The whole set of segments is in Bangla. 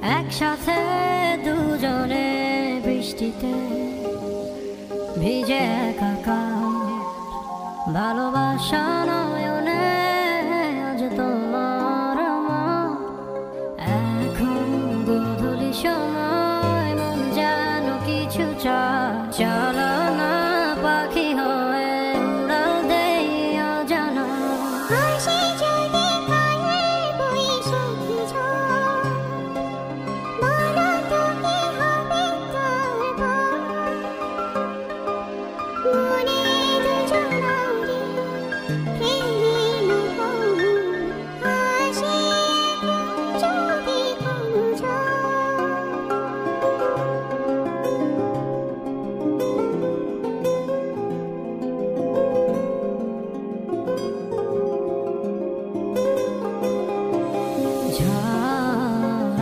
একসাথে দুজনে বৃষ্টিতে ভিজে একাকার, ভালোবাসা নয়নে আজ তোমার আমার। এখন গোধূলি সময় মন যেন কিছু চায়, চলো না পাখি হয়ে উড়াল দেই অজানা।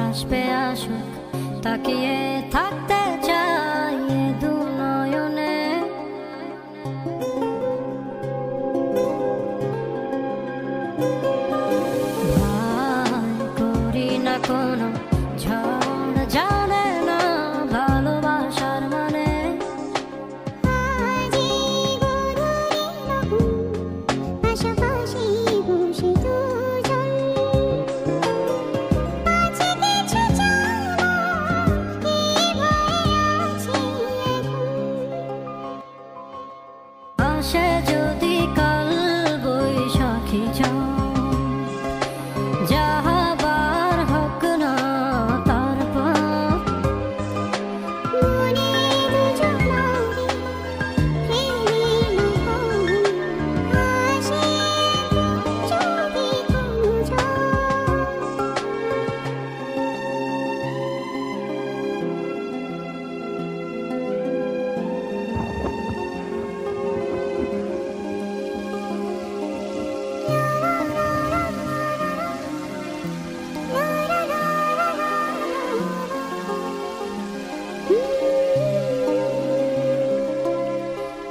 আসবে আসুক, তাকিয়ে থাকতে চাই এ দু নয়নে। ভয় করি না কোনো ঝড়, জানে না ভালোবাসার মানে। আসে যদি কাল বৈশাখী যাহাবার হোক না তার পথ।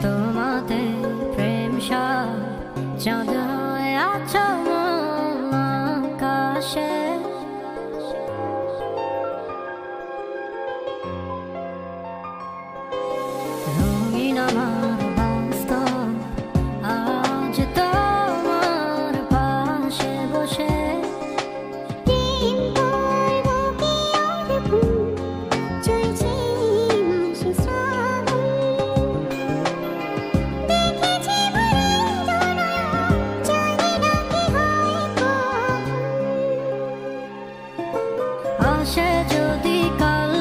তোমাদের প্রেম সব চাঁদ হয়ে আছো মন আকাশে। রঙিন আমার বাস্তব আজ তোমার পাশে বসে। আসে যদি কাল